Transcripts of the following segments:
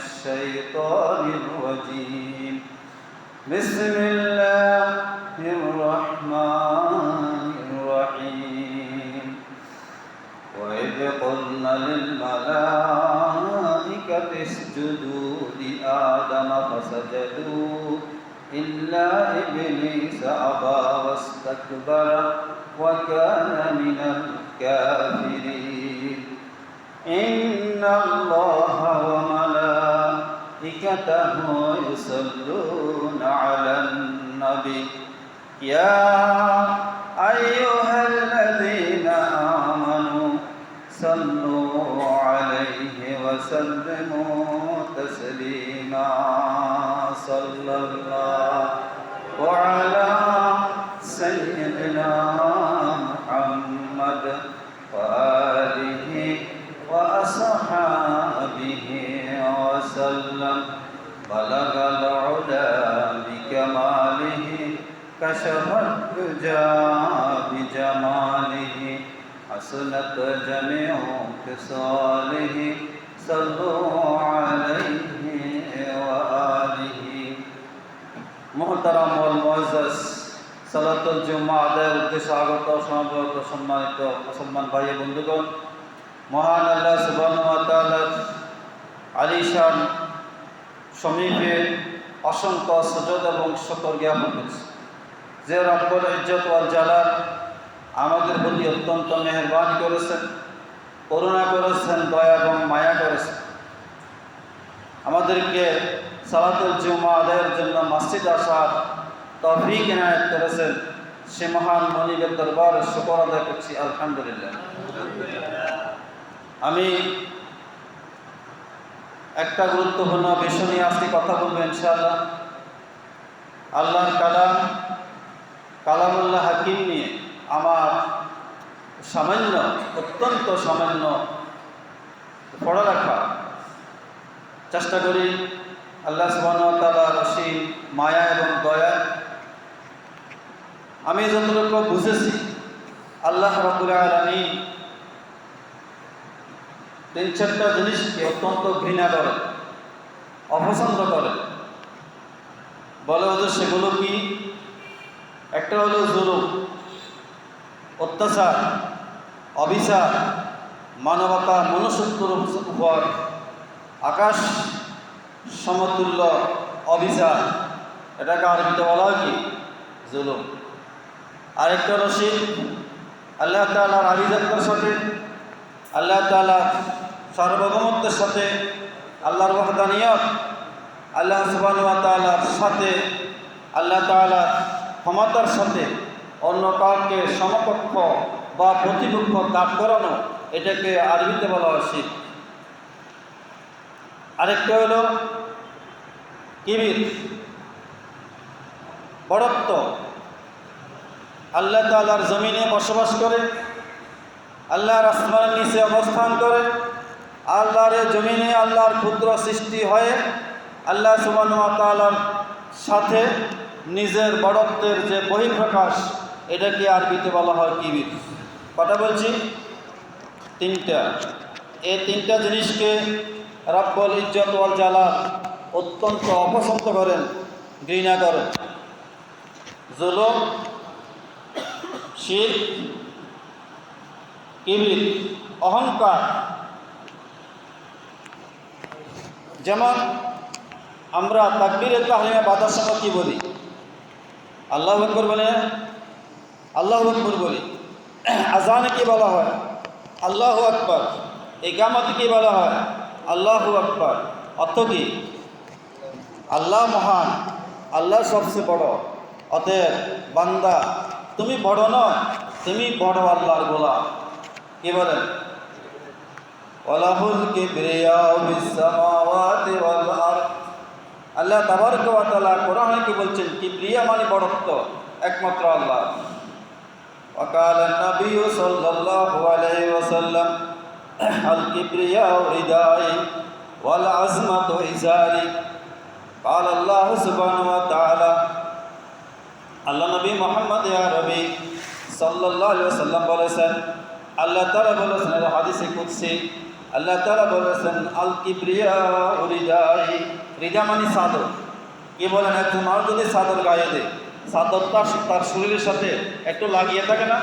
الشيطان الرجيم بسم الله الرحمن الرحيم وإذ قلنا للملائكة اسجدوا لآدم فسجدوا إلا إبليس أبى واستكبر وكان من الكافرين إن الله وملائكته يصلون على النبي يا أيها الذين آمنوا صلوا عليه وسلموا تسليما صلى الله على سيدنا محمد وآله وأصحابه وسلم بلغ العلا بكماله كشف الدجى بجماله حسنت جميع خصاله صلوا عليه وآله محترم والمعزز সালাতুল জুমা আদায়ের উদ্দেশ্যে আগত সমাবেত সম্মানিত মুসলমান ভাই বন্ধুগণ, মহান আল্লাহ সুবহানাহু ওয়া তাআলার আলিশান সমীপে অসংখ্য সুজুদ এবং শুকর জ্ঞাপন করছি যে রব্বুল ইজ্জত ওয়াল জালাল আমাদের প্রতি অত্যন্ত মেহেরবানি করেছেন, করুণা করেছেন, দয়া এবং মায়া করেছেন। আমাদেরকে সালাতুল জুমা আদায়ের জন্য মসজিদ আসার তৌফিক ইনায়াত করেছেন। সে মহান মালিকের দরবারে শুকর আদায় করছি, আলহামদুলিল্লাহ। আমি একটা গুরুত্বপূর্ণ বিষয় নিয়ে আজকে কথা বলবো ইনশাআল্লাহ। আল্লাহর কালামুল্লাহ হাকিম নিয়ে আমার অত্যন্ত সামান্য পড়ালেখা চেষ্টা করি। আল্লাহ সুবহানাহু ওয়া তাআলার অসীম মায়া এবং দয়া আমি যতটুকু বুঝেছি, আল্লাহ রাব্বুল আলামিন 3-4টা জিনিসকে অত্যন্ত ঘৃণা করে, অপছন্দ করে। বলে ওদের সেগুলো কি? একটা হলো জুলুম, অত্যাচার, অবিচার, মানবতা মনুষ্যত্বের উপর আকাশ সমতুল্য অবিচার, এটাকে আরবিতে বলা হয় কি? জুলুম। আরেকটা হলো শিরক, আল্লাহ তাআলার আবিজাত্যের সাথে, আল্লাহ তাআলার সার্বভৌমত্বের সাথে, আল্লাহর ওয়াহদানিয়ত, আল্লাহ সুবহানাহু ওয়া তাআলার সাথে, আল্লাহ তাআলার ক্ষমতার সাথে অন্য কাউকে সমকক্ষ বা প্রতিপক্ষ দাঁড় করানো, এটাকে আরবিতে বলা হয় শিরক। আরেকটা হলো কিবির, বড়ত্ব। আল্লাহ তাআলার জমিনে বসবাস করে, আল্লাহর আসমানের নিচে অবস্থান করে, আল্লাহর জমিনে আল্লাহর ক্ষুদ্র সৃষ্টি হয়ে আল্লাহ সুবহানাহু ওয়া তাআলার সাথে নিজের বড়ত্বের যে বহিঃপ্রকাশ, এটাকে আরবিতে বলা হয় কিবির। কথা বলছি? 3টা। এই 3টা জিনিসকে রব্বুল ইজ্জত ওয়াল জালাল অত্যন্ত অপছন্দ করেন, ঘৃণা করেন। জুলুম, শিরক, কিবির, অহংকার। যেমন আমরা তাকবীরে তাহরিমে বাঁধার সময় কি বলি? আল্লাহু আকবার বলে, আল্লাহু আকবার বলি। আজানে কি বলা হয়? আল্লাহু আকবার। ইকামতে কি বলা হয়? আল্লাহু আকবার। অর্থ কি? আল্লাহ মহান, আল্লাহ সবচেয়ে বড়। অতএব বান্দা, তুমি বড় নয়, তুমি বড় আল্লাহর গোলাম। কি বলেন? ওয়ালাহুল কিবরিয়াউ ফিস সামাওয়াতি ওয়াল আরদ। আল্লাহ তাবারক ওয়া তাআলা কোরআনে কি বলছেন? কিবরিয়া মানে বড়ত্ব একমাত্র আল্লাহ। ওয়া কালা নবী সাল্লাল্লাহু আলাইহি ওয়াসাল্লাম আল কিবরিয়াউ রিদাই ওয়াল আজমাতু ইজারি। قال الله سبحانه وتعالى আল্লাহ নবী মুহাম্মদ ইয়া রবি সাল্লাল্লাহু আলাইহি ওয়াসাল্লাম বলেছেন, আল্লাহ তাআলা বলেছেন হাদিসে কুদসি, আল্লাহ তাআলা বলেছেন আল কিবরিয়া রিদাই, রিদা মানে চাদর। কি বলেন, একজন মানুষ যদি চাদর গায়ে দেয়, চাদরটা তার শরীরের সাথে একটু লাগিয়ে থাকে না?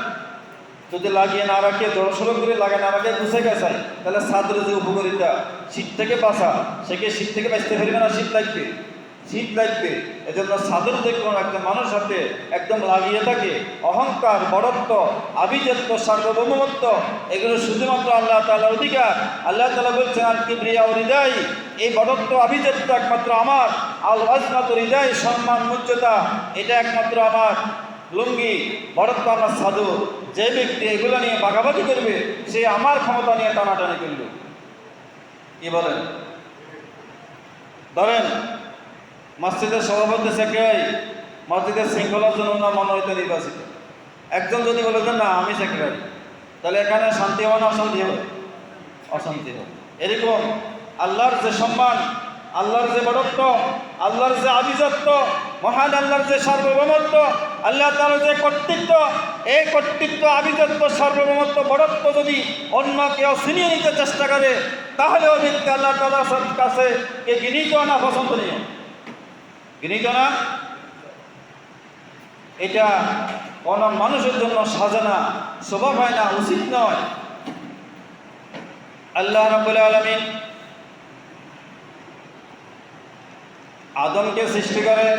যদি লাগিয়ে না রাখে, জড়সড়ো করে লাগিয়ে না রাখে, গুছে গেছায়, তাহলে চাদরের যে উপকারিতা, শীত থেকে বাঁচা, সে কি শীত থেকে বাঁচতে পারবে না? শীত লাগবে, শীত লাগবে। এজন্য চাদর যে কোনো একটা মানুষ হাতে একদম লাগিয়ে থাকে, অহংকার, বড়ত্ব, আভিজাত্য, সার্বভৌমত্ব, এগুলো শুধুমাত্র আল্লাহ তাআলার অধিকার। আল্লাহ তাআলা বলছেন আল কিবরিয়া রিদাই, এই বড়ত্ব, আভিজাত্য একমাত্র আমার। আল আজমাতু রিদাই, সম্মান, মর্যাদা, এটা একমাত্র আমার। লুঙ্গি, বড়ত্ব আমার সাধু। যে ব্যক্তি এগুলো নিয়ে বাগাবাগি করবে, সে আমার ক্ষমতা নিয়ে টানাটানি করবে। কি বলেন? ধরেন মসজিদের সভাপতি সেক্রেটারি, মসজিদের শৃঙ্খলার জন্য ওনার মনোনীত নির্বাচিত একজন যদি বলে যে না আমি সেক্রেটারি, তাহলে এখানে শান্তি হবে না অশান্তি হবে? অশান্তি হবে। এরকম আল্লাহর যে সম্মান, আল্লাহর যে বড়ত্ব, আল্লাহর যে আভিজাত্য, মহান আল্লাহর যে সার্বভৌমত্ব, আল্লাহ তাআলার যে কর্তৃত্ব, এই কর্তৃত্ব, আভিজাত্য, সার্বভৌমত্ব, বড়ত্ব যদি অন্য কেউ ছিনিয়ে নিতে চেষ্টা করে, তাহলে ওই ব্যক্তি আল্লাহ তাআলার কাছে কে ঘৃণিত না পছন্দনীয়? ঘৃণিত না? এটা কোন মানুষের জন্য সাজানা, শোভা পায় না, উচিত নয়। আল্লাহ রাব্বুল আলামিন আদমকে সৃষ্টি করেন,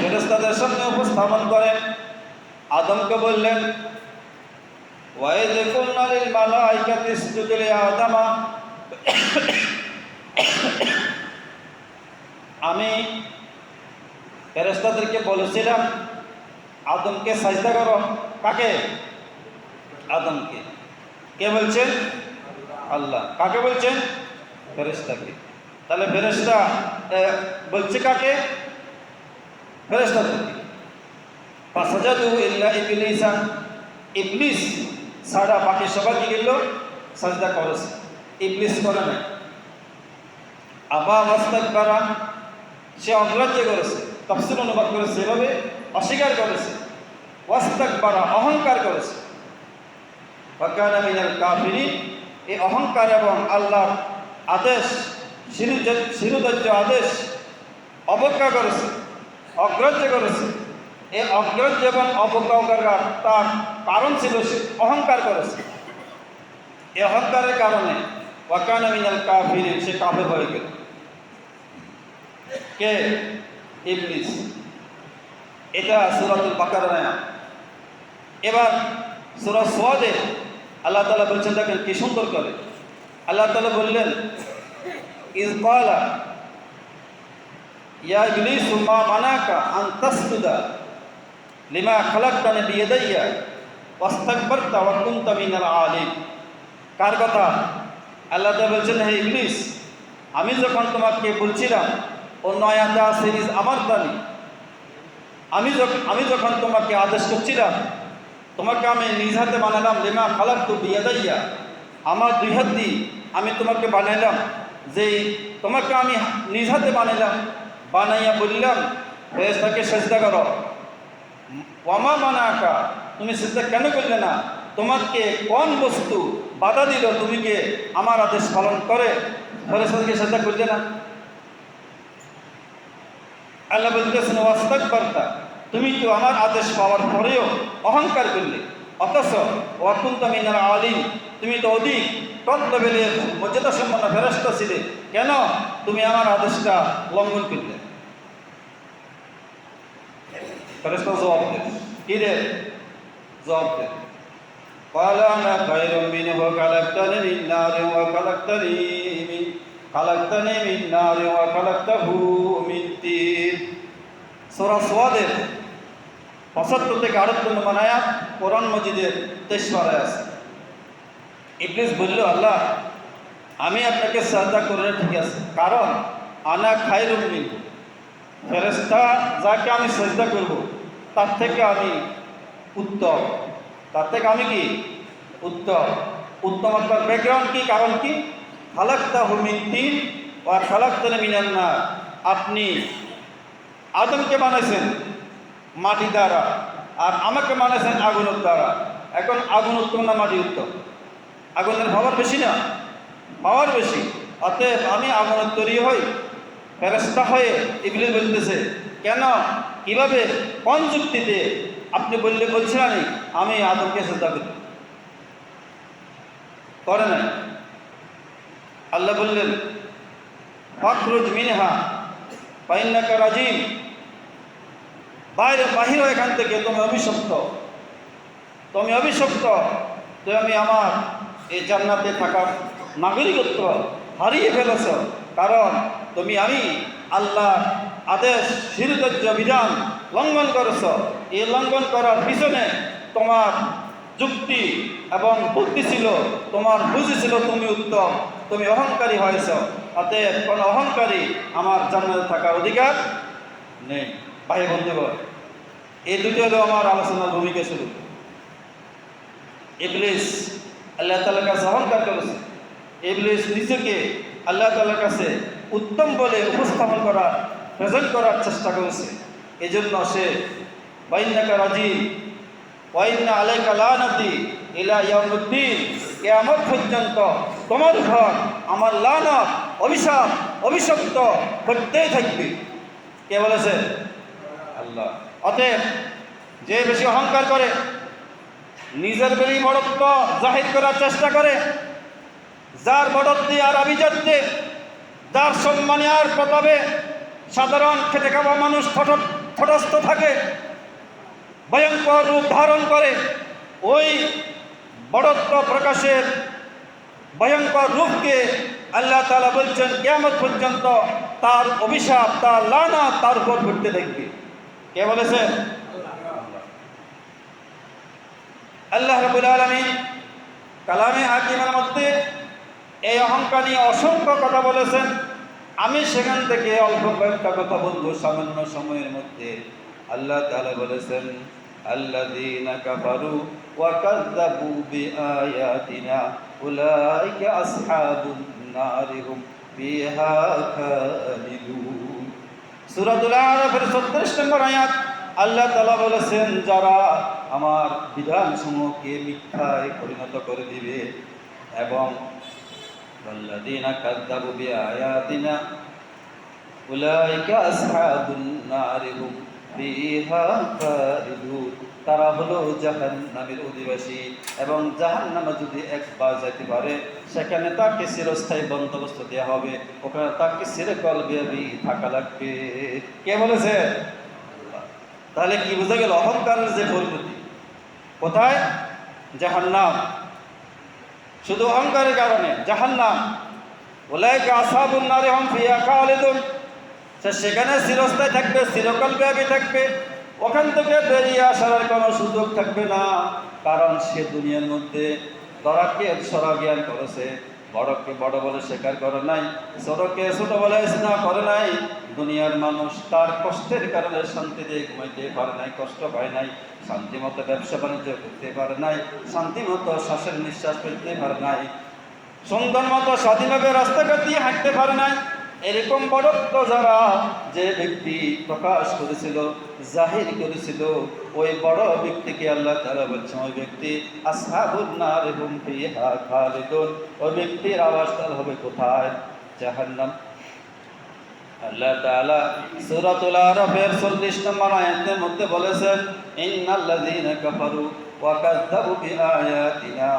ফেরেশতাদের সামনে উপস্থাপন করেন। আদমকে বললেন ওয়াইয কুলনা লিল মালাইকাতি ইসজুদু লি আদামা, আমি ফেরেশতাদেরকে বলেছিলাম আদমকে সাজদা করো। কাকে? আদমকে। কে বলছেন? আল্লাহ। কাকে বলছেন? ফেরেশতাকে। তাহলে ফেরেশতা বলছে কাকে? ফেরেশতাদেরকে। ফাসাজাদু ইল্লা ইবলিসা, ইবলিস ছাড়া বাকি সবাই কি করল? সাজদা করেছে। ইবলিস করে না। আবা ওয়াস্তাকবারা, সে অগ্রাহ্য করেছে। তাফসীর অনুবাদ করেছে এভাবে, অস্বীকার করেছে। ওয়াস্তাকবারা, অহংকার করেছে। ওয়া কানা মিনাল কাফিরিন, এই অহংকার এবং আল্লাহর আদেশ, শিরোধার্য আদেশ অবজ্ঞা করেছে, অগ্রাহ্য করেছে। এই অগ্রাহ্য এবং অবজ্ঞা করার তার কারণ ছিল সে অহংকার করেছে। এই অহংকারের কারণে ওয়া কানা মিনাল কাফিরিন, সে কাফের হয়ে গেল। কে? ইবলিস। এটা সূরাতুল বাকারার আয়াত। এবার সূরা সাদে আল্লাহ তাআলা বলছেন, দেখেন কি সুন্দর করে আল্লাহ তাআলা বললেন ইয ক্বালা ইয়া ইবলিস মা মানাকা আন তাসজুদা লিমা খালাকতানি বিয়াদাইয়া ওয়াস্তাকবারতা ওয়া কুনতা মিনাল আলিন। কার কথা? আল্লাহ তাআলা বলছেন, হে ইবলিস, আমি যখন তোমাকে বলছিলাম, অন্য আয়াতে আছে ইয আমারতানি, আমি যখন তোমাকে আদেশ করছিলাম, তোমাকে আমি নিজ হাতে বানালাম, লিমা খালাকতু বিয়াদাইয়া, আমার দুই হাত দিয়ে আমি তোমাকে বানাইলাম, যে তোমাকে আমি নিজ হাতে বানাইলাম, বানাইয়া বললাম ফেরেশতাকে সিজদা করো। ওয়ামা মানাকা, তুমি সিজদা কেন করলে না? তোমাকে কোন বস্তু বাধা দিল তুমি কে আমার আদেশ পালন করে ফেরেশতাকে সিজদা করলে না? আল্লাহ বলতেছেন ওয়াস্তাকবারতা, তুমি তো আমার আদেশ পাওয়ার পরেও অহংকার করলে। অথচ ওয়া কুনতা মিনাল আলিন, তুমি তো অধিক টপ লেভেলের মর্যাদা সম্পন্ন ফেরেশতা ছিলে, কেন তুমি আমার আদেশটা লঙ্ঘন করলে? ফেরেশতা জবাব দেন, কি রে? জবাব দেন ক্বালা আনা খায়রুম মিনহু খালাকতানি মিন নারিন ওয়া খালাকতানি মিন নারিন ওয়া খালাকতাহু মিন তিন। সূরা সাদের ৭৫ থেকে ৭৮ নম্বর আয়াত, কোরআন মাজিদের ২৩ নম্বর আয়াত। ইবলিস বলল, আল্লাহ আমি আপনাকে সাজদা করে ঠিক আছে, কারণ আনা খায়রুম মিনহু, ফেরেশতা যাকে আমি সাজদা করব তার থেকে আমি উত্তম, তার থেকে আমি কি উত্তম। উত্তম আপনার ব্যাকগ্রাউন্ড কি, কারণ কি? খালাকতাহু মিন তিন ওয়া খালাকতানি মিনান নার, আপনি আদমকে বানাইছেন মাটি দ্বারা আর আমাকে বানাইছেন আগুনের দ্বারা। এখন আগুন উত্তম না মাটি উত্তম? আগুনের পাওয়ার বেশি না? পাওয়ার বেশি। অতএব আমি আগুনের তৈরি হই, ফেরেশতা হয়ে ইবলিস বলতেছে, কেন, কিভাবে, কোন যুক্তিতে? আপনি বলছিলেন আমি আদমকে সিজদা করি, করে নাই। আল্লাহ বললেন ফাখরুজ মিনহা ফাইন্নাকা রাজিম, বাহির এখান থেকে, তুমি অভিশপ্ত, তুমি অভিশপ্ত। তো আমি আমার এই জান্নাতে থাকার নাগরিকত্ব হারিয়ে ফেলেছ, কারণ আমি আল্লাহ আদেশ শিরোধার্য বিধান লঙ্ঘন করেছ। এই লঙ্ঘন করার পিছনে তোমার যুক্তি এবং বুদ্ধি ছিল, তোমার বুঝি ছিল তুমি উত্তম, তুমি অহংকারী হয়েছ। অতএব কোনো অহংকারী আমার জান্নাতে থাকার অধিকার নেই। ভাই বন্ধুগণ, এই দুটো হলো আমার আলোচনার ভূমিকা শুরু। ইবলিস আল্লাহ তাআলার কাছে অহংকার করেছে। ইবলিস নিজেকে আল্লাহ তাআলার কাছে উত্তম বলে উপস্থাপন করার, প্রেজেন্ট করার চেষ্টা করেছে। এই জন্য সে ওয়াইন্নাকা রাজিম ওয়াইন্না আলাইকা লানাতি ইলা ইয়াউমিদ্দিন, কিয়ামত পর্যন্ত তোমার উপর আমার লানত, অভিশাপ, অভিশপ্ত করতেই থাকবে। কে বলেছে? আল্লাহ। অতএব যে বেশি অহংকার করে, নিজের বেশি বড়ত্ব জাহির করার চেষ্টা করে, যার বড়ত্বে আর আভিজাত্যে, যার সম্মানে আর প্রতাপে সাধারণ খেটে খাওয়া মানুষ তটস্থ থাকে, ভয়ঙ্কর রূপ ধারণ করে, ওই বড়ত্ব প্রকাশের ভয়ঙ্কর রূপকে আল্লাহ তাআলা বলছেন কিয়ামত পর্যন্ত তার অভিশাপ, তার লানত তার উপর ঘটতে থাকবে। কে বলেছে? আল্লাহ রাব্বুল আলামিন কালামে হাকিমের মধ্যে এই অহংকার নিয়ে অসংখ্য কথা বলেছেন। আমি সেখান থেকে অল্প কয়েকটা কথা বলবো সামান্য সময়ের মধ্যে। আল্লাহ তাআলা বলেছেন আল্লাযীনা কাফারু ওয়া কাযযাবু বিআয়াতিনা উলাইকা আসহাবুন নারি হুম ফিহা খালিদুন। সূরাতুল আরাফের 36 নম্বর আয়াত আল্লাহ তাআলা বলেছেন, যারা আমার বিধানসমূহকে মিথ্যায় পরিণত করে দিবে এবং ওয়াল্লাযীনা কাযযাবু বিআয়াতিনা উলাইকা আসহাবুন নারি হুম ফিহা খালিদুন, তারা হলো জাহান্নামের অধিবাসী এবং জাহান্নামে যদি একবার যেতে পারে সেখানে তাকে চিরস্থায়ী বন্দোবস্ত দেওয়া হবে, ওখানে তাকে চিরকাল ব্যাপী থাকা লাগবে। কে বলেছে? তাহলে কি বোঝা গেল? অহংকারের যে পরিণতি কোথায়? জাহান্নাম। শুধু অহংকারের কারণে জাহান্নাম। উলাইকা আসহাবুন নারি হুম ফিহা খালিদুন, সে সেখানে চিরস্থায়ী থাকবে, চিরকাল ব্যাপী থাকবে, ওখান থেকে বেরিয়ে আসার কোনো সুযোগ থাকবে না। কারণ সে দুনিয়ার মধ্যে বড়কে সরা জ্ঞান করেছে, বড়কে বড় বলে স্বীকার করে নাই, ছোটকে ছোট বলে স্নেহ করে নাই। দুনিয়ার মানুষ তার কষ্টের কারণে শান্তিতে ঘুমাইতে পারে নাই, কষ্ট পায় নাই, শান্তিমতো ব্যবসা বাণিজ্য করতে পারে নাই, শান্তিমতো শ্বাসের নিঃশ্বাস ফেলতে পারে নাই, সুন্দর মতো স্বাধীনভাবে রাস্তাঘাট দিয়ে হাঁটতে পারে নাই। এরকম বড়ত্ব যারা যে ব্যক্তি প্রকাশ করেছিল, জাহির করেছিল, ওই বড় ব্যক্তিকে আল্লাহ তাআলা বলছেন ওই ব্যক্তি আসহাবুন নার হুম ফিহা খালিদুন, ওই ব্যক্তির আবাসস্থল হবে কোথায়? জাহান্নাম। আল্লাহ তাআলা সূরাতুল আরাফের 40 নম্বর আয়াতের মধ্যে বলেছেন ইন্নাল্লাযীনা কাফারু ওয়া কাযযাবু বিআয়াতিনা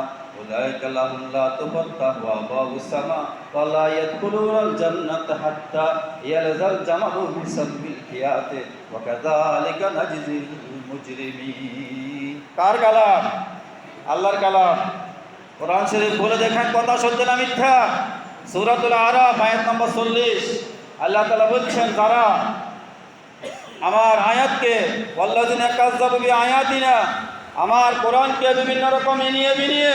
উলাইকা লাহুম লা তুফাত্তাহু আবওয়াবুস সামা ওয়া লা ইয়াদখুলুনাল জান্নাতা হাত্তা ইয়ালজাল জামালু বিসাবিল খিয়াতি ওয়া কাযালিকা নাজজিল মুজরিমিন। কার কালাম? আল্লাহর কালাম। কোরআন শরীফ বলে দেখেন কথা সত্য না মিথ্যা? সূরাতুল আরাফ আয়াত নম্বর 40 আল্লাহ তাআলা বলছেন, যারা আমার আয়াতকে ওয়াল্লাযিনা কাযযাবু বিআয়াতিনা, আমার কোরআনকে বিভিন্ন রকম এনিয়ে বিনিয়ে,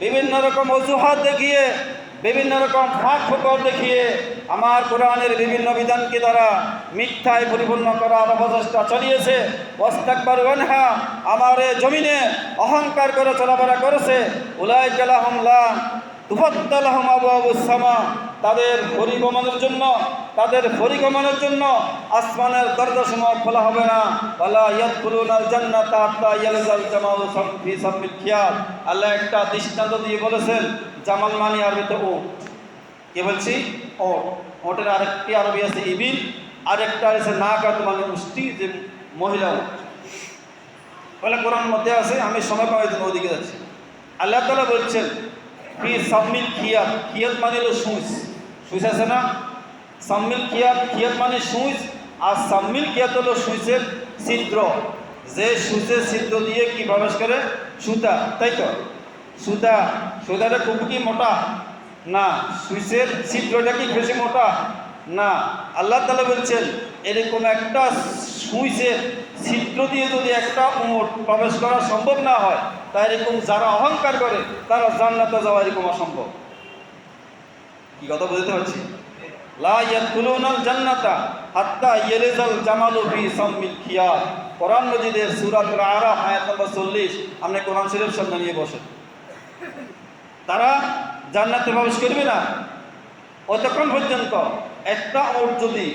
বিভিন্ন রকম অজুহাত দেখিয়ে, বিভিন্ন রকম ফাঁক ফোকর দেখিয়ে আমার কোরআনের বিভিন্ন বিধানকে তারা মিথ্যায় পরিপূর্ণ করার অপচেষ্টা চালিয়েছে। ওয়াস্তাকবারু আনহা, আমার জমিনে অহংকার করে চলাফেরা করেছে। উলাইকা লাহুম লা তুফাত্তাহু লাহুম আবওয়াবুস সামা, তাদের পরিগমনের জন্য আসমানের দরজাসমূহ খোলা হবে না। ওয়ালা ইয়াদখুলুনাল জান্নাতা হাত্তা ইয়ালজাল জামালু ফি সামিল খিয়াত। আল্লাহ একটা দৃষ্টান্ত দিয়ে বলেছেন, জামাল মানে আরবিতে উট। কি বলছি? ওট। ওটের আরেকটি আরবি আছে ইবিল, আরেকটা আছে নাকাত মানে উষ্টি, যে মহিলা উট। বলে কোরআন মধ্যে আছে, আমি সময় পাওয়ার জন্য ওদিকে যাচ্ছি। আল্লাহ তাআলা বলছেন ফি সামিল খিয়াত, খিয়াত মানে হলো সুইচ। সুইচ আছে না? সামিল খিয়াত, খিয়াত মানে সুইচ, আর সামিল খিয়াত হলো সুইচের ছিদ্র। যে সুইচের ছিদ্র দিয়ে কি প্রবেশ করে? সুতা, তাই তো? সুতাটা খুব কি মোটা না, সুইচের ছিদ্রটা কি বেশি মোটা না। আল্লাহ তাআলা বলছেন এরকম একটা সুইচের ছিদ্র দিয়ে যদি একটা উট প্রবেশ করা সম্ভব না হয়, তাই এরকম যারা অহংকার করে তারা জান্নাতে যাওয়া এরকম অসম্ভব। কি কথা বুঝতে পারছি? লা ইয়াদখুলুনাল জান্নাতা হাত্তা ইয়ালজাল জামালু ফি সামিল খিয়াত। কোরআন মাজিদের সূরাতুল আরাফ আয়াত নম্বর 40। আপনি কোরআন শরীফ সামনে নিয়ে বসেন। তারা জান্নাতে প্রবেশ করবে না অতক্ষণ পর্যন্ত একটা উট যদি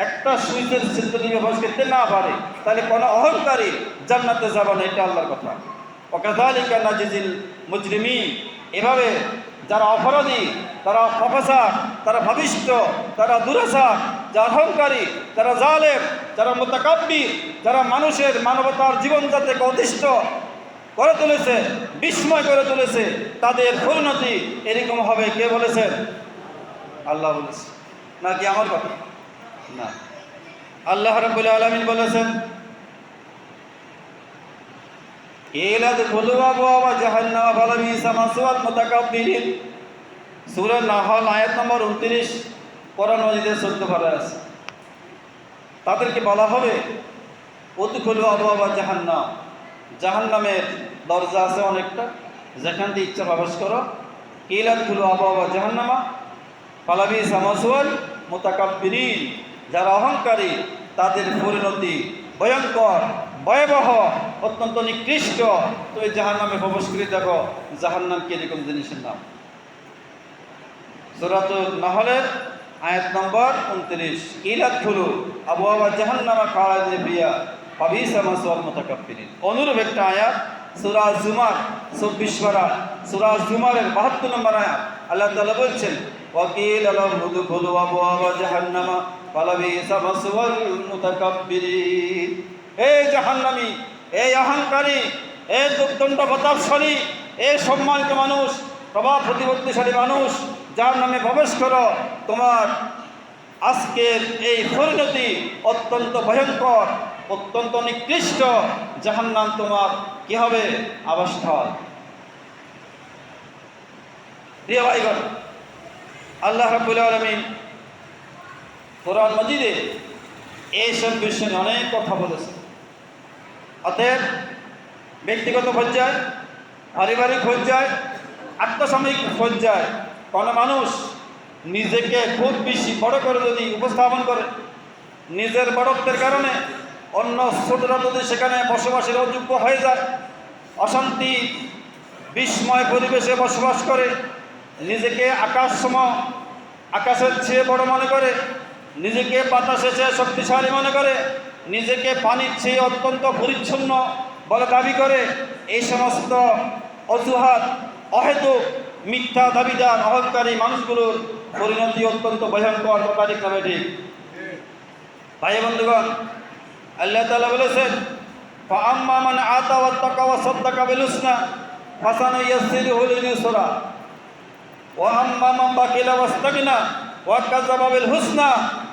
একটা সুইচের ছিদ্র দিয়ে প্রবেশ করতে না পারে, তাহলে কোনো অহংকারী জান্নাতে যাবে না। এটা আল্লাহর কথা। ওয়াকাযালিকা নাজিজিল মুজরিমিন। এভাবে যারা অপরাধী, তারা প্রফেসর, তারা ভাবিষ্ঠ, তারা দুরাচার, যারা অহংকারী, যারা জালেম, যারা মুতাকাব্বির, যারা মানুষের মানবতার জীবনযাত্রাকে অতিষ্ঠ করে তুলেছে, বিস্ময় করে তুলেছে, তাদের পরিণতি এরকম হবে। কে বলেছেন? আল্লাহ বলেছে, নাকি আমার কথা? না, আল্লাহ রাব্বুল আলামিন বলেছেন ইলাদখুলু আবওয়াবা জাহান্নাম ফালাবিসা মাসওয়াল মুতাকাব্বিরিন। সূরা নাহল আয়াত নম্বর 29 কোরআন মাজিদের 14 পারায় আছে। তাদেরকে বলা হবে উদখুলু আবওয়াবা জাহান্নাম, জাহান্নামের দরজা আছে অনেকটা, যেখান দিয়ে ইচ্ছা প্রবেশ করো। ইলাদখুলু আবওয়াবা জাহান্নামা ফালাবিসা মাসওয়াল মুতাকাব্বিরিন। যারা অহংকারী তাদের পরিণতি ভয়ঙ্কর, ভয়াবহ, অত্যন্ত নিকৃষ্ট। তুমি জাহান্নামে প্রবেশ করে দেখো জাহান্নাম কিরকম জিনিসের নাম। সূরাতুন নাহলের আয়াত নম্বর 29। ইলাদখুলু আবওয়াবা জাহান্নামা খালিদিন ফিহা ফাবিসা মাসওয়াল মুতাকাব্বিরিন। অনুরূপ একটা আয়াত সূরা জুমার 24 পারা, সূরা জুমারের 72 নম্বর আয়াত। আল্লাহ তাআলা বলছেন ওয়াকিল লাহুম উদখুলু আবওয়াবা জাহান্নামা ফালাবিসা মাসওয়াল মুতাকাব্বিরিন। এই জাহান্নামী, এই অহংকারী, এই দুর্দণ্ড প্রতাপশালী, এই সম্মানিত মানুষ, প্রভাব প্রতিপত্তিশালী মানুষ, যার নামে প্রবেশ করো, তোমার আজকের এই পরিণতি অত্যন্ত ভয়ঙ্কর, অত্যন্ত নিকৃষ্ট। জাহান্নাম তোমার কি হবে? আবাসস্থল। প্রিয় ভাইগণ, আল্লাহ রাব্বুল আলামিন কোরআন মাজিদে এইসব বিষয়ে অনেক কথা বলেছে। অতএব ব্যক্তিগত পর্যায়ে, পারিবারিক পর্যায়ে, আত্মসাময়িক পর্যায়ে কোনো মানুষ নিজেকে খুব বেশি বড় করে যদি উপস্থাপন করে, নিজের বড়ত্বের কারণে অন্য ছোটরা যদি সেখানে বসবাসের অযোগ্য হয়ে যায়, অশান্তি বিস্ময় পরিবেশে বসবাস করে, নিজেকে আকাশের চেয়ে বড় মনে করে, নিজেকে বাতাসের চেয়ে শক্তিশালী মনে করে, নিজেকে পানির চেয়ে অত্যন্ত পরিচ্ছন্ন বলে দাবি করে, এই সমস্ত অজুহাত, অহেতুক মিথ্যা দাবিদার অহংকারী মানুষগুলোর পরিণতি অত্যন্ত ভয়ঙ্কর। ঠিক না ঠিক? ভাই বন্ধুগণ, আল্লাহ তাআলা বলেছেন ফাআম্মা মান আতা ওয়াত্তাকা ওয়া সাদ্দাকা বিল হুসনা ফাসানুয়াসসিরুহু লিল ইউসরা ওয়া আম্মা মান বাকিলা ওয়াস্তাগনা ওয়া কাযাবা বিল হুসনা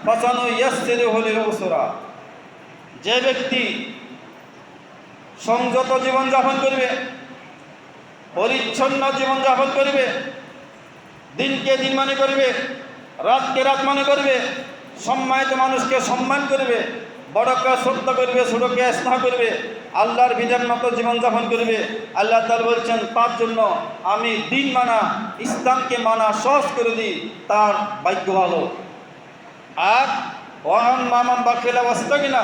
ফাসানুয়াসসিরুহু লিল উসরা। যে ব্যক্তি সংযত জীবনযাপন করবে, পরিচ্ছন্ন জীবনযাপন করবে, দিনকে দিন মনে করবে, রাতকে রাত মনে করবে, সম্মানিত মানুষকে সম্মান করবে, বড়কে শ্রদ্ধা করবে, ছোটকে স্নেহ করবে, আল্লাহর বিধান মতো জীবনযাপন করবে, আল্লাহ তাআলা বলছেন তার জন্য আমি দিন মানা, ইসলামকে মানা সহজ করে দিই, তার ভাগ্য ভালো। আর ওয়া আম্মা মান বাখিলা ওয়াস্তাগনা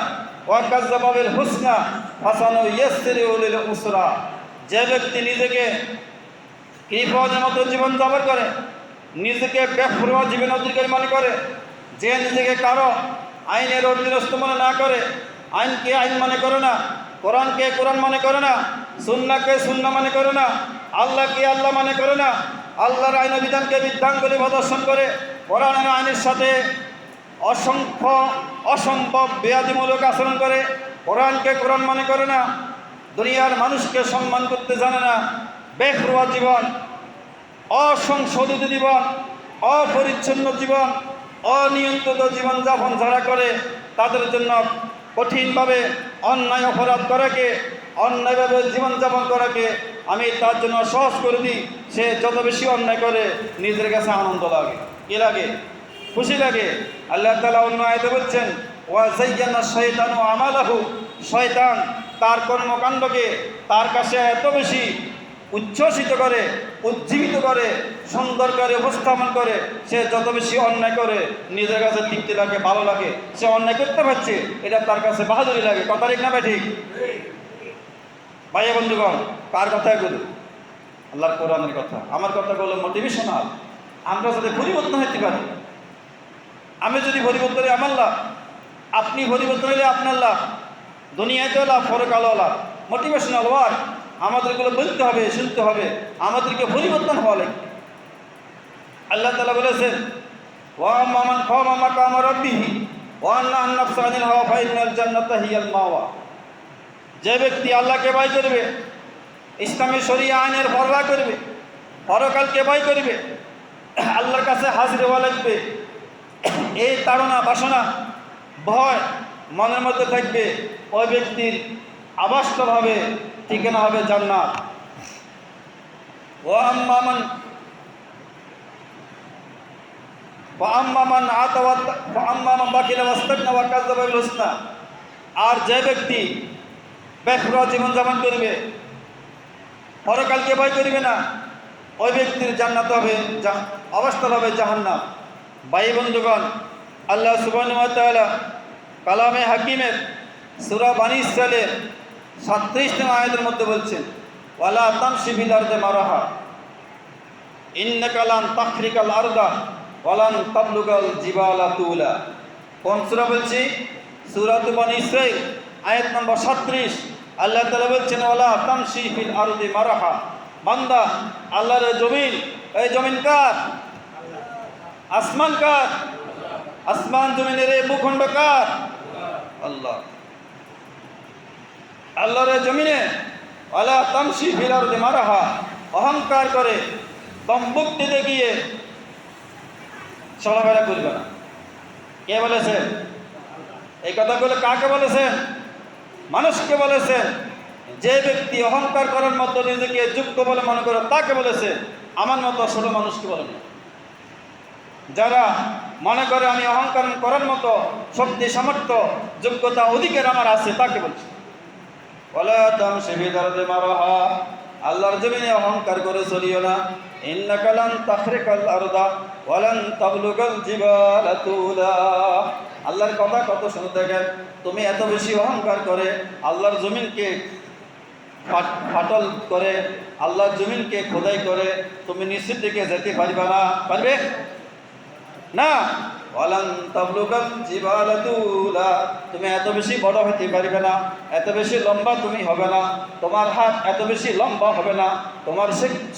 ওয়া কাযাবা বিল হুসনা ফাসানুয়াসসিরুহু লিল উসরা। যে ব্যক্তি নিজেকে কৃপণের মতো জীবনযাপন করে, নিজেকে বেপরোয়া জীবন অধিকারী মনে করে, যে নিজেকে কারো আইনের অধীনস্থ মনে না করে, আইনকে আইন মনে করে না, কোরআনকে কোরআন মনে করে না, সুন্নাহকে সুন্নাহ মনে করে না, আল্লাহকে আল্লাহ মনে করে না, আল্লাহর আইন বিধানকে বিধান বলে প্রদর্শন করে, কোরআনের আইনের সাথে অসম্ভব বেয়াদিমূলক আচরণ করে, কোরআনকে কোরআন মনে করে না, দুনিয়ার মানুষকে সম্মান করতে জানে না, বেপরোয়া জীবন, অসংশোধিত জীবন, অপরিচ্ছন্ন জীবন, অনিয়ন্ত্রিত জীবনযাপন যারা করে, তাদের জন্য কঠিনভাবে অন্যায় অপরাধ করাকে, অন্যায়ভাবে জীবনযাপন করাকে আমি তার জন্য সহজ করে দিই। সে যত বেশি অন্যায় করে নিজের কাছে আনন্দ লাগে, কি লাগে? খুশি লাগে। আল্লাহ তাআলা অন্য আয়াতে বলছেন, ওয়া যায়্যানা শাইতানু আমালাহু, শয়তান তার কর্মকাণ্ডকে তার কাছে এত বেশি উচ্ছ্বসিত করে, উজ্জীবিত করে, সুন্দর করে উপস্থাপন করে, সে যত বেশি অন্যায় করে নিজের কাছে তৃপ্তি লাগে, ভালো লাগে। সে অন্যায় করতে পারছে, এটা তার কাছে বাহাদুরি লাগে। কথা ঠিক না ঠিক? ভাইয়া বন্ধুগণ, কার কথা এগুলো? আল্লাহর কোরআনের কথা। আমার কথাগুলো মোটিভেশনাল। আমরা যাতে পরিবর্তন হতে পারি। আমি যদি পরিবর্তন হই আমার লাভ, আপনি পরিবর্তন হলে আপনার লাভ, দুনিয়াতেও লাভ, পরকালেও লাভ। মোটিভেশনাল ওয়ার্ড আমাদেরগুলো বলতে হবে, শুনতে হবে, আমাদেরকে পরিবর্তন হওয়া লাগবে। আল্লাহ তাআলা বলেছেন, ওয়া আম্মা মান খাফা মাকামা রাব্বিহি ওয়া নাহা আন-নাফসা আনিল হাওয়া ফাইন্নাল জান্নাতা হিয়াল মাওয়া। যে ব্যক্তি আল্লাহকে ভয় করবে, ইসলামী শরিয়া আইনের পরোয়া করবে, পরকালকে ভয় করবে, আল্লাহর কাছে হাজির হওয়া লাগবে, এই তাড়না বাসনা ভয় মনের মধ্যে থাকবে, ওই ব্যক্তির আবাসস্থল হবে, ঠিকানা হবে জান্নাত। ওয়া আম্মা মান বাকিলা ওয়াস্তাগনা ওয়া কাযাবা বিল হুসনা। আর যে ব্যক্তি বেপরোয়া জীবনযাপন করবে, পরকালকে ভয় করবে না, ওই ব্যক্তির জান্নাত হবে, অবস্থা হবে জাহান্নাম। ভাই বন্ধুগণ, আল্লাহ সুবহানাহু ওয়া তাআলা কালামে হাকিমের সূরা বানী ইসরাঈলের 37 নং আয়াতের মধ্যে বলছেন, ওয়ালা তামশি ফিল আরদি মারাহা ইন্নাকা লান তাখরিকাল আরদা ওয়ালান তাবলুগাল জিবালা তুলা। কোন সূরা বলছি? সূরা বানী ইসরাঈল আয়াত নম্বর 37। আল্লাহ তাআলা বলছেন, ওয়ালা তামশি ফিল আরদি মারাহা। বান্দা, আল্লাহর জমিন, এই জমিন কার? আসমান কার? আসমান জমিনের এই ভূখণ্ড কার? আল্লাহ। আল্লাহর জমিনে ওয়ালা তামশি ফিল আরদি মারাহা, অহংকার করে দম্ভক্তি দেখিয়ে চলাফেরা করবে না। কে বলেছেন এই কথাগুলো? কাকে বলেছেন? মানুষকে বলেছেন। যে ব্যক্তি অহংকার করার মতো নিজেকে যোগ্য বলে মনে করে তাকে বলেছে, আমার মতো ছোট মানুষকে বলেন। যারা মনে করে আমি অহংকার করার মতো শক্তি, সামর্থ্য, যোগ্যতা, অধিকার আমার আছে, তাকে বলছে ওয়ালা তামশি ফিল আরদি মারাহা, আল্লাহর জমিনে অহংকার করে চলিও না। ইন্নাকা লান তাখরিকাল আরদা ওয়ালান তাবলুগাল জিবালা তুলা। আল্লাহর কথা কত শুনে দেখেন। তুমি এত বেশি অহংকার করে আল্লাহর জমিনকে ফাটল করে, আল্লাহর জমিনকে খোদাই করে তুমি নিচের দিকে যেতে পারবে না। পারবে না? ওয়ালান তাবলুগাল জিবালা তুলা, তুমি এত বেশি বড় হতে পারবে না, এত বেশি লম্বা তুমি হবে না, তোমার হাত এত বেশি লম্বা হবে না, তোমার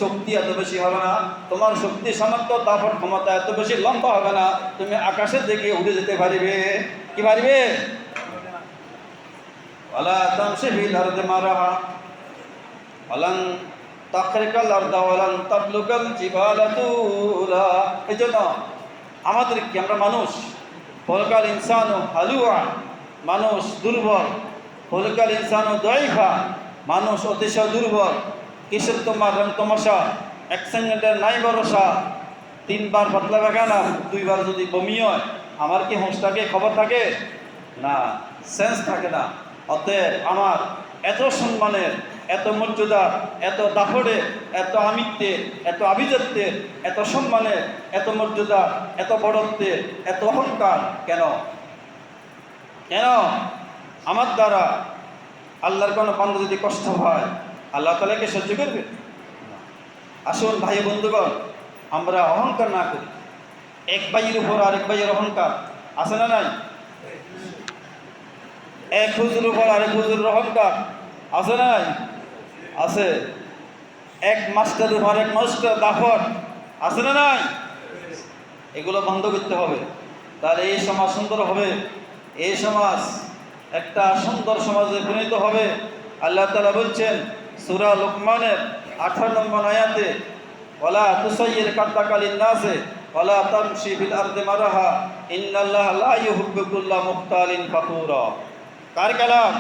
শক্তি এত বেশি হবে না, তোমার শক্তি, সামর্থ্য, দাপট, ক্ষমতা এত বেশি লম্বা হবে না, তুমি আকাশের দিকে উড়ে যেতে পারবে। কি পারবে? ওয়ালা তামশি ফিল আরদি মারাহা ওয়ালান তাখরিকাল আরদা ওয়ালান তাবলুগাল জিবালা তুলা। এজন্য আমাদেরকে, আমরা মানুষ, খলকাল ইনসানু হালুয়া, মানুষ দুর্বল, খলকাল ইনসানু দাইফা, মানুষ অতিশয় দুর্বল। কিসের তোমার রং তমাশা, এক সেকেন্ডের নাই ভরসা, 3 বার পাতলা পায়খানা, 2 বার যদি বমি হয়, আমার কি হোঁশ থাকে, খবর থাকে না, সেন্স থাকে না। অতএব আমার এত সম্মানের, এত মর্যাদার, এত দাফড়ের, এত আমিত্বের, এত আভিজাত্যের, এত সম্মানের, এত মর্যাদা, এত বড়ত্বের, এত অহংকার কেন? কেন? আমার দ্বারা আল্লাহর কোনো বান্দা যদি কষ্ট হয়, আল্লাহ তাআলাকে সহ্য করবে? আসুন ভাই বন্ধুগণ, আমরা অহংকার না করি। এক ভাইয়ের উপর আরেক ভাইয়ের অহংকার আছে না নাই? এক হুজুর উপর আরেক হুজুর অহংকার আছে না নাই? আছে। এক মাস্টার উপর এক মাস্টার দাফট আছে না নাই? এগুলো বন্ধ করতে হবে, তাহলে এই সমাজ সুন্দর হবে। এই সমাজ একটা সুন্দর সমাজে পরিণত হবে। আল্লাহ তাআলা বলছেন সূরা লুকমানের 18 নম্বর আয়াতে, ওয়ালা তুসাইয়ির কাদ্দাকা লিন-নাসি ওয়ালা তামশি ফিল আরদি মারহা ইন্নাল্লাহা লা ইউহিব্বু কুল্লা মুখতালিন ফাখুরা। কার কালাম?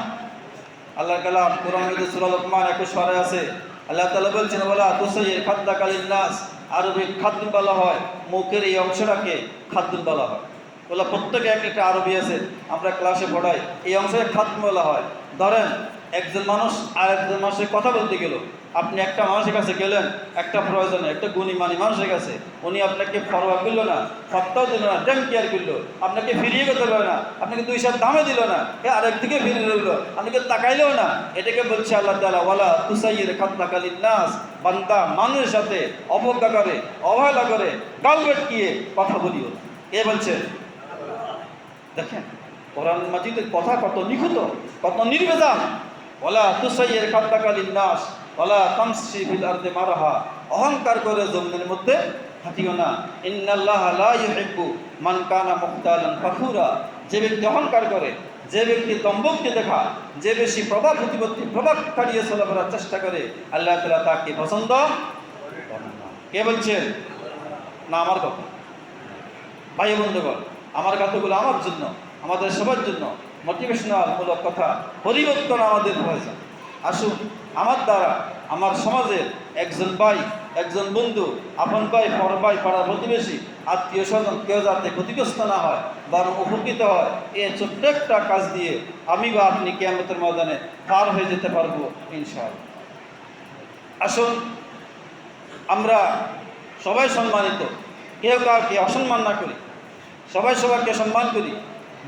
আল্লাহর কালাম। কোরআনের সূরা লুকমান 21 পারায় আছে। আল্লাহ তাআলা বলছেন ওয়ালা তুসাইয়ির কাদ্দাকা লিন-নাস, আরবি খাদ্য বলা হয়, মুখের এই অংশটাকে খাদ্য বলা হয়। ওলা প্রত্যেকে এক একটা আরবি আছে, আমরা ক্লাসে পড়াই, এই অংশে খাদ্য বলা হয়। ধরেন একজন মানুষ আর একজন মানুষের কথা বলতে গেল, আপনি একটা মানুষের কাছে গেলেন একটা প্রয়োজনে, একটা গুণীমানী মানুষের কাছে, উনি আপনাকে ফরওয়া করলো না, সপ্তাহ দিল না, ড্যাম কেয়ার করলো, আপনাকে ফিরিয়ে করতে পারবে না, আপনাকে 2 সাত দামে দিল না, আরেকদিকে ফিরিয়ে রইল, আপনাকে তাকাইলেও না। এটাকে বলছে আল্লাহ তাআলা ওয়ালা তুসাইয়ির খাদ্দাকা লিন-নাস। বান্দা মানুষের সাথে অবজ্ঞা করে, অবহেলা করে, গাল বেটকিয়ে কথা বলিও না। কে বলছে? দেখেন কোরআন মাজিদের কথা কত নিখুঁত, কত নির্বেজাল। ওয়ালা তুসাইয়ির খাদ্দাকা লিন-নাস ওয়ালা তামশি ফিল আরদি মারহা। অহংকার করে জমিনের মধ্যে হাঁটিও না। ইন্নাল্লাহা লা ইউহিব্বু মান কানা মুখতালান ফাখুরা। যে ব্যক্তি অহংকার করে, যে ব্যক্তি দম্ভকে দেখা, যে বেশি প্রভাব প্রতিপত্তি প্রভাব খাটিয়ে চলাফেরার চেষ্টা করে, আল্লাহ তাআলা তাকে পছন্দ করেন না। কে বলছেন? না আমার কথা। ভাই বন্ধুগণ, আমার কথাগুলো আমার জন্য, আমাদের সবার জন্য মোটিভেশনাল মূলক কথা। পরিবর্তন আমাদের প্রয়োজন। আসুন আমার দ্বারা আমার সমাজের একজন ভাই, একজন বন্ধু, আপন ভাই, পর ভাই, পাড়ার প্রতিবেশী, আত্মীয় স্বজন কেউ যাতে ক্ষতিগ্রস্ত না হয়, বরং উপকৃত হয়, এই ছোট্ট একটা কাজ দিয়ে আমি বা আপনি কিয়ামতের ময়দানে পার হয়ে যেতে পারবো ইনশাআল্লাহ। আসুন আমরা সবাই সম্মানিত, কেউ কাউকে অসম্মান না করি, সবাই সবাইকে সম্মান করি,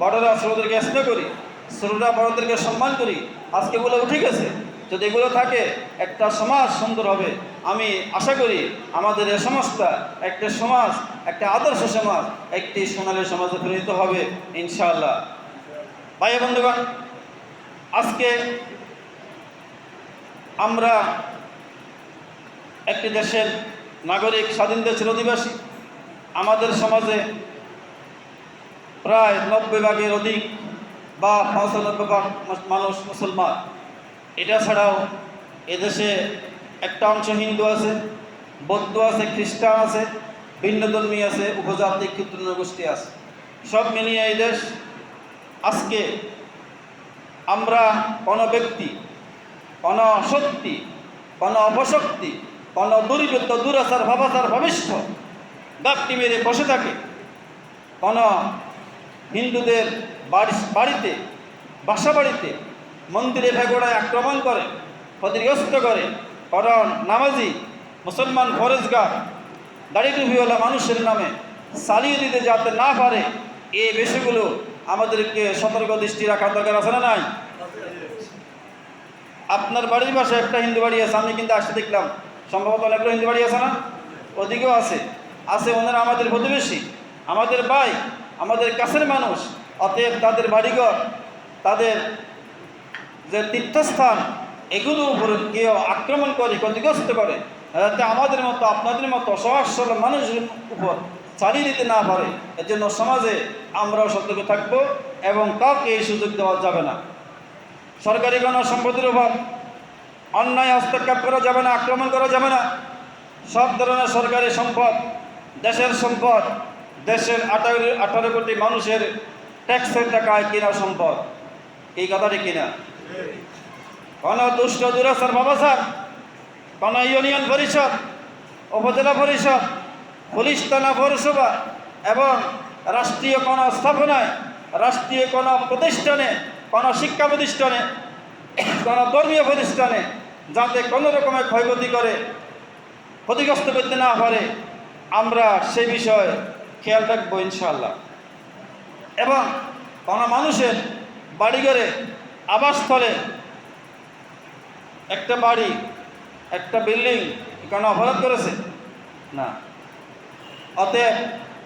বড়রা ছোটদেরকে স্নেহ করি, ছোটরা বড়দেরকে সম্মান করি। আজকে এগুলো উঠে গেছে, যদি এগুলো থাকে একটা সমাজ সুন্দর হবে। আমি আশা করি আমাদের এই সমাজটা একটা সমাজ, একটা আদর্শ সমাজ, একটি সোনালী সমাজে পরিণত হবে ইনশাআল্লাহ। ভাই বন্ধুগণ, আজকে আমরা একটি দেশের নাগরিক, স্বাধীন দেশের অধিবাসী। আমাদের সমাজে প্রায় 90 ভাগের অধিক বা 95 ভাগ মানুষ মুসলমান। এটা ছাড়াও এদেশে একটা অংশ হিন্দু আছে, বৌদ্ধ আছে, খ্রিস্টান আছে, ভিন্নধর্মী আছে, উপজাতি ক্ষুদ্র গোষ্ঠী আছে। সব মিলিয়ে এই দেশ। আজকে আমরা কোনো ব্যক্তি, কোনো শক্তি, কোনো অপশক্তি, কোনো দুর্বৃত্ত, দুরাচার, ভাবাচার, ভবিষ্ঠ গাপটি মেরে বসে থাকে, কোনো হিন্দুদের বাড়িতে, বাসা বাড়িতে, মন্দিরে ভেগোড়ায় আক্রমণ করে, ক্ষতিগ্রস্ত করে, কারণ নামাজি মুসলমান ফরেজগার দাড়ি টুপিওয়ালা মানুষের নামে চালিয়ে দিতে যাতে না পারে, এই বিষয়গুলো আমাদেরকে সতর্ক দৃষ্টি রাখা দরকার আছে না নাই? আপনার বাড়ির পাশে একটা হিন্দু বাড়ি আছে, আমি কিন্তু আসতে দেখলাম, সম্ভবত অনেকগুলো হিন্দু বাড়ি আছে না? ওদিকেও আছে, ওনারা আমাদের প্রতিবেশী, আমাদের ভাই, আমাদের কাছের মানুষ। অতএব তাদের বাড়িঘর, তাদের যে তীর্থস্থান, এগুলোর উপরে কেউ আক্রমণ করে, ক্ষতিগ্রস্ত করে, যাতে আমাদের মতো, আপনাদের মতো সহজ সরল মানুষের উপর চালিয়ে দিতে না পারে। এর জন্য সমাজে আমরাও সতর্ক থাকবো এবং কাউকে এই সুযোগ দেওয়া যাবে না। সরকারি কোনো সম্পত্তির উপর অন্যায় হস্তক্ষেপ করা যাবে না, আক্রমণ করা যাবে না। সব ধরনের সরকারি সম্পদ, দেশের সম্পদ, দেশের 18 কোটি মানুষের ট্যাক্সের টাকায় কিনা সম্পদ। এই কথাটি কিনা? কোনো দুষ্ট দুরাচার, বাবাচার, কোনো ইউনিয়ন পরিষদ, উপজেলা পরিষদ, পুলিশ থানা, পৌরসভা এবং রাষ্ট্রীয় কোনো স্থাপনায়, রাষ্ট্রীয় কোনো প্রতিষ্ঠানে, কোনো শিক্ষা প্রতিষ্ঠানে, কোনো ধর্মীয় প্রতিষ্ঠানে যাতে কোনো রকমের ক্ষয়ক্ষতি করে, ক্ষতিগ্রস্ত করতে না পারে, আমরা সে বিষয়ে খেয়াল রাখবো ইনশাআল্লাহ। এবং কোনো মানুষের বাড়িঘরে, আবাসস্থলে, একটা বাড়ি, একটা বিল্ডিং কারণ অপরাধ করেছে না। অতএব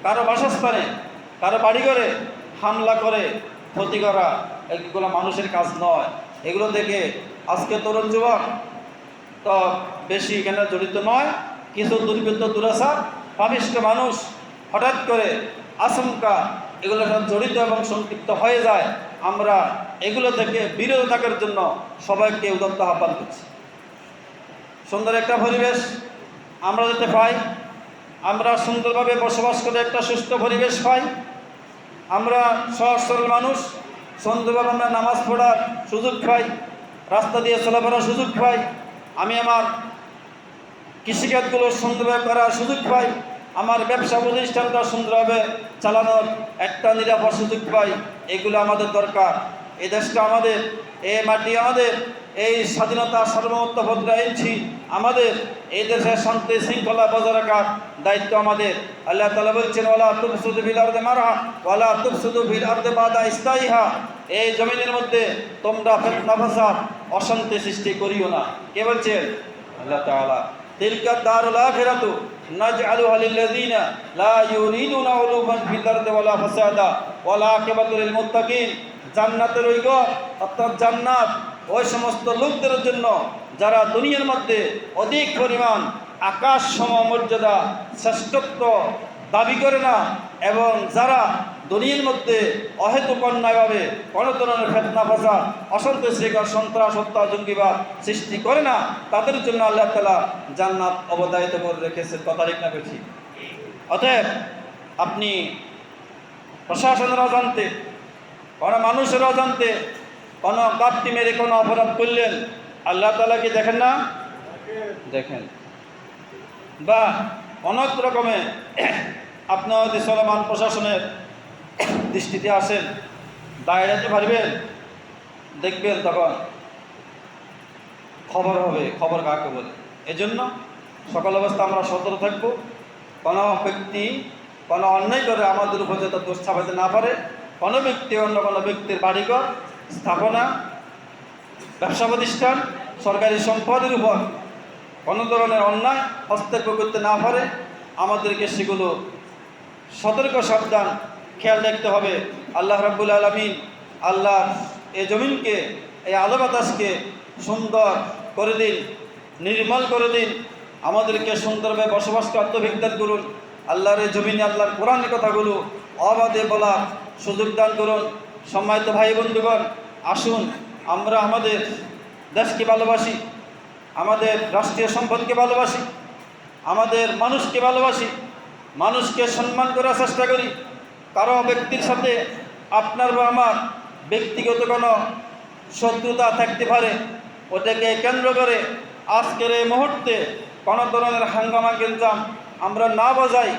কারো বাসস্থানে, কারো বাড়িঘরে হামলা করে ক্ষতি করা এগুলো মানুষের কাজ নয়। এগুলো থেকে আজকে তরুণ যুবক তো বেশি এখানে জড়িত নয়, কিছু দুর্বৃত্ত দুরাচার পাপিষ্ঠ মানুষ হঠাৎ করে আশঙ্কা এগুলোর সাথে জড়িত এবং সংক্ষিপ্ত হয়ে যায়। আমরা এগুলো থেকে বিরত থাকার জন্য সবাইকে উদাত্ত আহ্বান করছি। সুন্দর একটা পরিবেশ আমরা যাতে পাই, আমরা সুন্দরভাবে বসবাস করে একটা সুস্থ পরিবেশ পাই, আমরা সহজ সরল মানুষ সুন্দরভাবে আমরা নামাজ পড়ার সুযোগ পাই, রাস্তা দিয়ে চলাফেরার সুযোগ পাই, আমি আমার কৃষিকাজগুলো সুন্দরভাবে করার সুযোগ পাই, আমার ব্যবসা প্রতিষ্ঠানটা সুন্দরভাবে চালানোর একটা নিরাপদ সুযোগ পাই। এগুলো আমাদের দরকার। এই দেশটা আমাদের, এই মাটি আমাদের, এই স্বাধীনতা সার্বভৌমত্ব ভদ্র আইনছি আমাদের, এই দেশের শান্তি শৃঙ্খলা বজায় রাখার দায়িত্ব আমাদের। আল্লাহ তাআলা বলছেন, ওয়ালা তুফসিদু ফিল আরদি মারহা ওয়ালা তুফসিদু ফিল আরদি বাদা ইসলাহিহা, এই জমিনের মধ্যে তোমরা ফিতনা ফাসাদ অশান্তি সৃষ্টি করিও না। কে বলছেন? আল্লাহ তাআলা। তিলকা দারুল আখিরাতু নাজআলুহা লিল্লাযিনা লা ইউরিদুনা উলুবান ফিল আরদি ওয়ালা ফাসাদা ওয়ালা আকিবাতু লিল মুত্তাকিন, জান্নাতের ওই ঘর অর্থাৎ জান্নাত ওই সমস্ত লোকদের জন্য যারা দুনিয়ার মধ্যে অধিক পরিমাণ আকাশ সম মর্যাদা শ্রেষ্ঠত্ব দাবি করে না এবং যারা দুনিয়ার মধ্যে অহেতুক অন্যায়ভাবে কোনো ধরনের ফিতনা ফাসাদ অশান্তি শৃঙ্খলা সন্ত্রাস হত্যা জঙ্গিবাদ সৃষ্টি করে না, তাদের জন্য আল্লাহ তাআলা জান্নাত অবধারিত করে রেখেছেন। কথা ঠিক না বেশি? অতএব আপনি প্রশাসনের অজান্তে, কোনো মানুষের অজান্তে কোনো গাপটি মেরে কোনো অপরাধ করলেন, আল্লাহ তাআলা কি দেখেন না? দেখেন। বা অনেক রকমে আপনার যদি চলমান প্রশাসনের দৃষ্টিতে আসেন, দাঁড়াতে পারবেন, দেখবেন তখন খবর হবে, খবর কাকে বলে। এজন্য সকল অবস্থা আমরা সতর্ক থাকব। কোনো ব্যক্তি কোনো অন্যায় করে আমাদের উপর যাতে দোষ চাপাতে না পারে, কোনো ব্যক্তি অন্য কোনো ব্যক্তির বাড়িঘর, স্থাপনা, ব্যবসা প্রতিষ্ঠান, সরকারি সম্পদের উপর কোনো ধরনের অন্যায় হস্তক্ষেপ করতে না পারে, আমাদেরকে সেগুলো সতর্ক সাবধান খেয়াল রাখতে হবে। আল্লাহ রাব্বুল আলামিন আল্লাহ এই জমিনকে, এই আলো বাতাসকে সুন্দর করে দিন, নির্মল করে দিন, আমাদেরকে সুন্দরভাবে বসবাস করতে বিজ্ঞান করুন। আল্লাহর এই জমিনে আল্লাহর কোরআনের কথাগুলো অবাধে বলার সুযোগ দান করুন। সম্মানিত ভাই বন্ধুগণ, আসুন আমরা আমাদের দেশকে ভালোবাসি, আমাদের রাষ্ট্রীয় সম্পদকে ভালোবাসি, আমাদের মানুষকে ভালোবাসি, মানুষকে সম্মান করার চেষ্টা করি। কারো ব্যক্তির সাথে আপনার বা আমার ব্যক্তিগত কোনো শত্রুতা থাকতে পারে, ওটাকে কেন্দ্র করে আজকের এই মুহূর্তে কোনো ধরনের হাঙ্গামা গেঞ্জাম আমরা না বাজাই,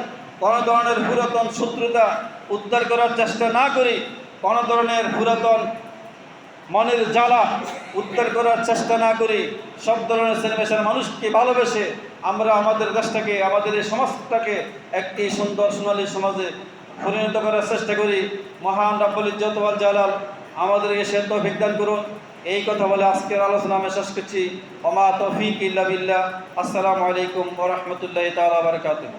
কোনো ধরনের পুরাতন শত্রুতা উদ্ধার করার চেষ্টা না করি, কোনো ধরনের পুরাতন মনের জ্বালা উদ্ধার করার চেষ্টা না করি, সব ধরনের শ্রেণীপেশার মানুষকে ভালোবেসে আমরা আমাদের দেশটাকে, আমাদের এই সমাজটাকে একটি সুন্দর সোনালী সমাজে পরিণত করার চেষ্টা করি। মহান রাব্বুল ইজ্জত ওয়াল জালাল আমাদেরকে সে তৌফিক দান করুন। এই কথা বলে আজকের আলোচনা আমি শেষ করছি। ওমা তৌফিক ইল্লা বিল্লাহ। আসসালামু আলাইকুম ওয়া রাহমাতুল্লাহি তাআলা ওয়া বারাকাতুহু।